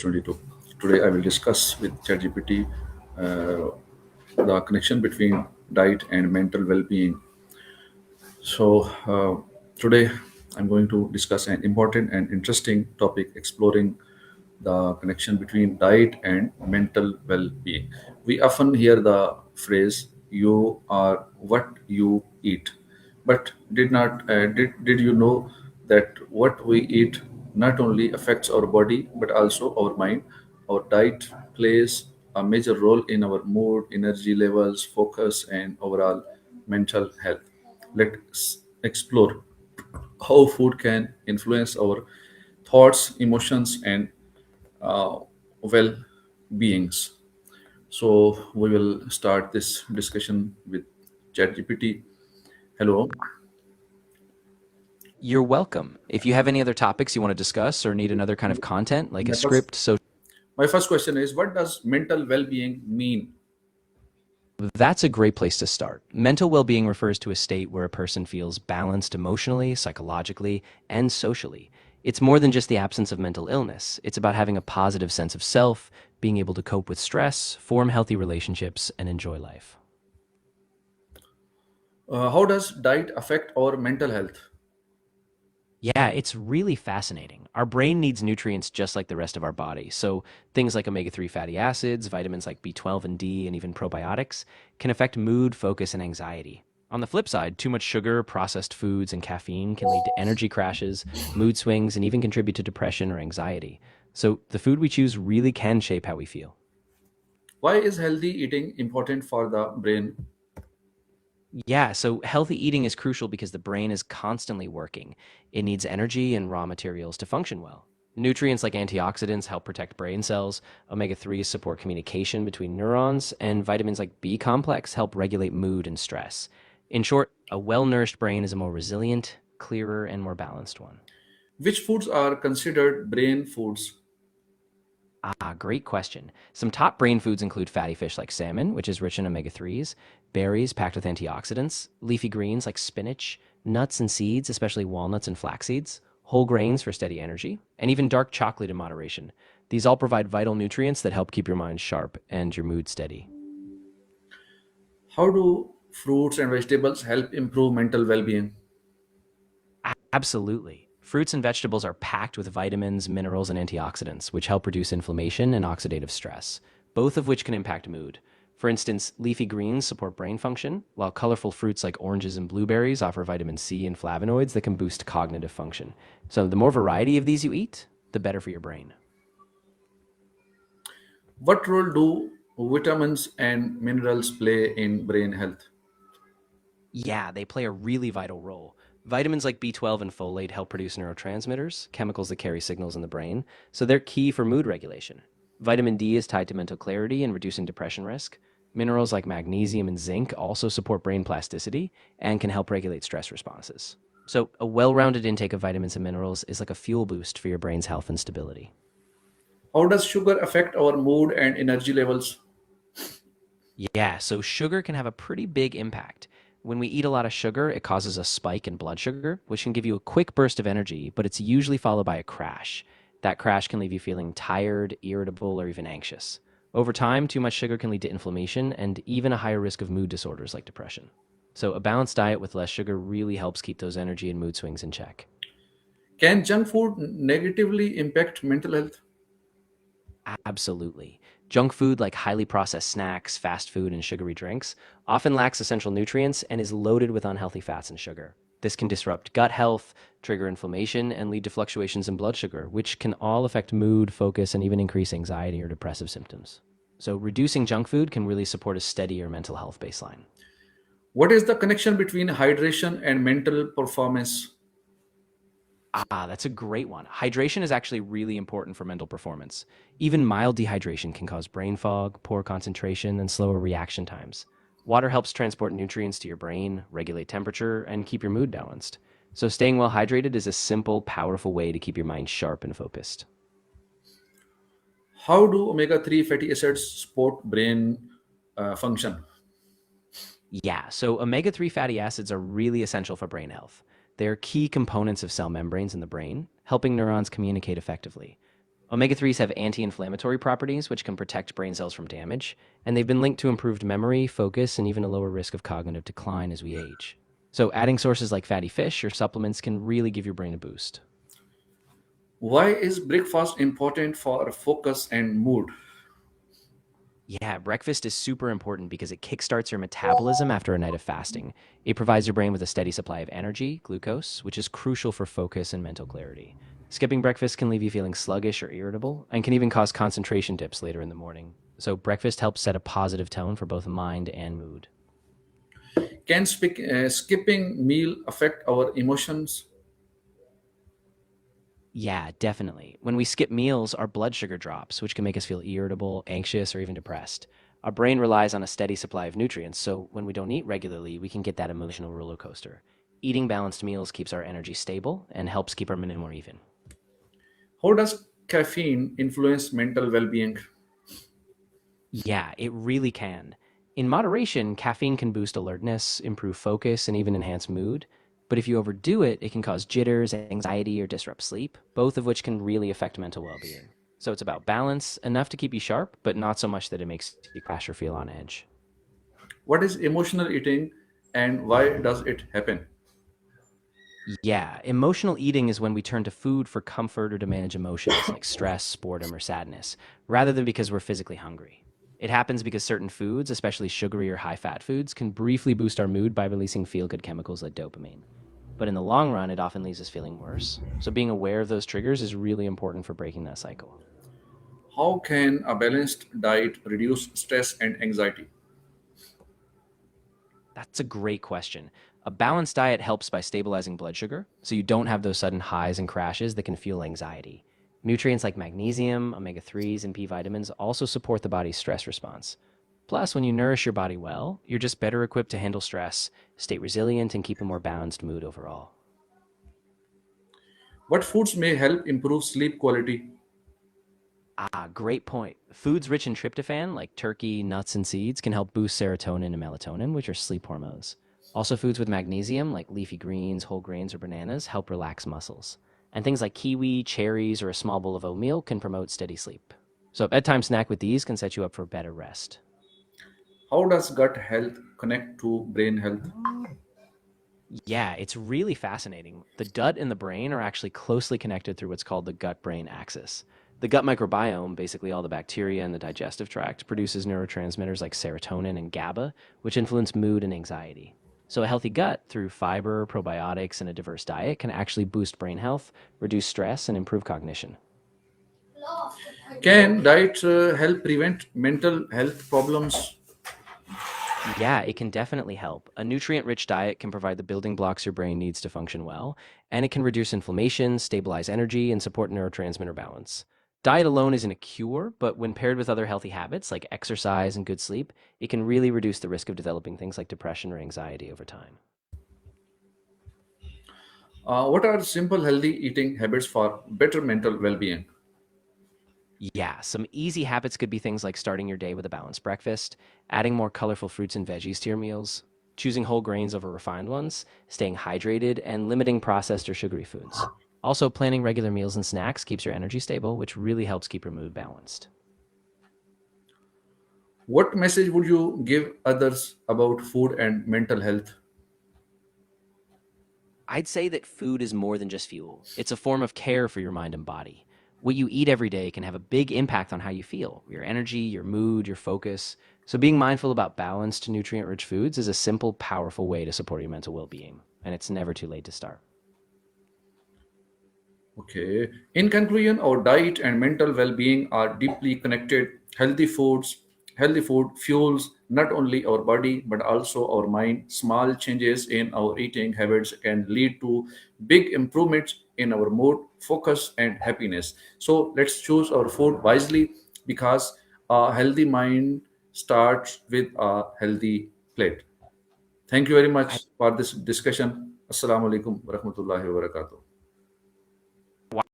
2022. Today, I will discuss with ChatGPT uh, the connection between diet and mental well-being. So, today I'm going to discuss an important and interesting topic exploring the connection between diet and mental well-being. We often hear the phrase "you are what you eat," but did you know that what we eat not only affects our body but also our mind? Our diet plays a major role in our mood, energy levels, focus, and overall mental health. Let's explore how food can influence our thoughts, emotions, and well beings. So we will start this discussion with ChatGPT. Hello. You're welcome. If you have any other topics you want to discuss or need another kind of content, like a My first, script, so my first question is, what does mental well-being mean? that's a great place to start. Mental well being refers to a state where a person feels balanced emotionally, psychologically, and socially. It's more than just the absence of mental illness. It's about having a positive sense of self, being able to cope with stress, form healthy relationships, and enjoy life. How does diet affect our mental health? Yeah, it's really fascinating. Our brain needs nutrients just like the rest of our body. So things like omega-3 fatty acids, vitamins like B12 and D, and even probiotics can affect mood, focus, and anxiety. On the flip side, too much sugar, processed foods, and caffeine can lead to energy crashes, mood swings, and even contribute to depression or anxiety. So the food we choose really can shape how we feel. Why is healthy eating important for the brain? Yeah, so healthy eating is crucial because the brain is constantly working. It needs energy and raw materials to function well. Nutrients like antioxidants help protect brain cells, omega 3s support communication between neurons, and vitamins like B complex help regulate mood and stress. In short, a well nourished brain is a more resilient, clearer, and more balanced one. Which foods are considered brain foods? Great question. Some top brain foods include fatty fish like salmon, which is rich in omega 3s, berries packed with antioxidants, leafy greens like spinach, nuts and seeds, especially walnuts and flax seeds, whole grains for steady energy, and even dark chocolate in moderation. These all provide vital nutrients that help keep your mind sharp and your mood steady. How do fruits and vegetables help improve mental well-being? Absolutely. Fruits and vegetables are packed with vitamins, minerals, and antioxidants, which help reduce inflammation and oxidative stress, both of which can impact mood. For instance, leafy greens support brain function, while colorful fruits like oranges and blueberries offer vitamin C and flavonoids that can boost cognitive function. So, the more variety of these you eat, the better for your brain. What role do vitamins and minerals play in brain health? Yeah, they play a really vital role. Vitamins like B12 and folate help produce neurotransmitters, chemicals that carry signals in the brain, so they're key for mood regulation. Vitamin D is tied to mental clarity and reducing depression risk. Minerals like magnesium and zinc also support brain plasticity and can help regulate stress responses. So, a well rounded intake of vitamins and minerals is like a fuel boost for your brain's health and stability. How does sugar affect our mood and energy levels? Yeah, so sugar can have a pretty big impact. When we eat a lot of sugar, it causes a spike in blood sugar, which can give you a quick burst of energy, but it's usually followed by a crash. That crash can leave you feeling tired, irritable, or even anxious. Over time, too much sugar can lead to inflammation and even a higher risk of mood disorders like depression. So, a balanced diet with less sugar really helps keep those energy and mood swings in check. Can junk food negatively impact mental health? Absolutely. Junk food like highly processed snacks, fast food, and sugary drinks often lacks essential nutrients and is loaded with unhealthy fats and sugar. This can disrupt gut health, trigger inflammation, and lead to fluctuations in blood sugar, which can all affect mood, focus, and even increase anxiety or depressive symptoms. So, reducing junk food can really support a steadier mental health baseline. What is the connection between hydration and mental performance? That's a great one. Hydration is actually really important for mental performance. Even mild dehydration can cause brain fog, poor concentration, and slower reaction times. Water helps transport nutrients to your brain, regulate temperature, and keep your mood balanced. So, staying well hydrated is a simple, powerful way to keep your mind sharp and focused. How do omega-3 fatty acids support brain function? Yeah, so omega 3 fatty acids are really essential for brain health. They're key components of cell membranes in the brain, helping neurons communicate effectively. Omega 3s have anti inflammatory properties, which can protect brain cells from damage, and they've been linked to improved memory, focus, and even a lower risk of cognitive decline as we age. So, adding sources like fatty fish or supplements can really give your brain a boost. Why is breakfast important for focus and mood? Yeah, breakfast is super important because it kickstarts your metabolism after a night of fasting. It provides your brain with a steady supply of energy, glucose, which is crucial for focus and mental clarity. Skipping breakfast can leave you feeling sluggish or irritable and can even cause concentration dips later in the morning. So, breakfast helps set a positive tone for both mind and mood. Can skipping meal affect our emotions? Yeah, definitely. When we skip meals, our blood sugar drops, which can make us feel irritable, anxious, or even depressed. Our brain relies on a steady supply of nutrients, so when we don't eat regularly, we can get that emotional roller coaster. Eating balanced meals keeps our energy stable and helps keep our mood more even. How does caffeine influence mental well-being? Yeah, it really can. In moderation, caffeine can boost alertness, improve focus, and even enhance mood. But if you overdo it, it can cause jitters, anxiety, or disrupt sleep, both of which can really affect mental well being. So it's about balance, enough to keep you sharp, but not so much that it makes you crash or feel on edge. What is emotional eating and why does it happen? Yeah, emotional eating is when we turn to food for comfort or to manage emotions like stress, boredom, or sadness, rather than because we're physically hungry. It happens because certain foods, especially sugary or high fat foods, can briefly boost our mood by releasing feel good chemicals like dopamine. But in the long run, it often leaves us feeling worse. So being aware of those triggers is really important for breaking that cycle. How can a balanced diet reduce stress and anxiety? That's a great question. A balanced diet helps by stabilizing blood sugar, so you don't have those sudden highs and crashes that can fuel anxiety. Nutrients like magnesium, omega 3s, and B vitamins also support the body's stress response. Plus, when you nourish your body well, you're just better equipped to handle stress, stay resilient, and keep a more balanced mood overall. What foods may help improve sleep quality? Great point. Foods rich in tryptophan, like turkey, nuts, and seeds, can help boost serotonin and melatonin, which are sleep hormones. Also, foods with magnesium, like leafy greens, whole grains, or bananas, help relax muscles. And things like kiwi, cherries, or a small bowl of oatmeal can promote steady sleep. So, a bedtime snack with these can set you up for better rest. How does gut health connect to brain health? Yeah, it's really fascinating. The gut and the brain are actually closely connected through what's called the gut brain axis. The gut microbiome, basically all the bacteria in the digestive tract, produces neurotransmitters like serotonin and GABA, which influence mood and anxiety. So, a healthy gut through fiber, probiotics, and a diverse diet can actually boost brain health, reduce stress, and improve cognition. Can diet help prevent mental health problems? Yeah, it can definitely help. A nutrient rich diet can provide the building blocks your brain needs to function well, and it can reduce inflammation, stabilize energy, and support neurotransmitter balance. Diet alone isn't a cure, but when paired with other healthy habits like exercise and good sleep, it can really reduce the risk of developing things like depression or anxiety over time. What are simple healthy eating habits for better mental well-being? Yeah, some easy habits could be things like starting your day with a balanced breakfast, adding more colorful fruits and veggies to your meals, choosing whole grains over refined ones, staying hydrated, and limiting processed or sugary foods. Also, planning regular meals and snacks keeps your energy stable, which really helps keep your mood balanced. What message would you give others about food and mental health? I'd say that food is more than just fuel. It's a form of care for your mind and body. What you eat every day can have a big impact on how you feel, your energy, your mood, your focus. So, being mindful about balanced, nutrient rich foods is a simple, powerful way to support your mental well being. And it's never too late to start. Okay. In conclusion, our diet and mental well-being are deeply connected. Healthy food fuels not only our body but also our mind. Small changes in our eating habits can lead to big improvements in our mood, focus, and happiness. So let's choose our food wisely because a healthy mind starts with a healthy plate. Thank you very I much for this discussion. Assalamu alaikum wa rahmatullahi wa barakatuh.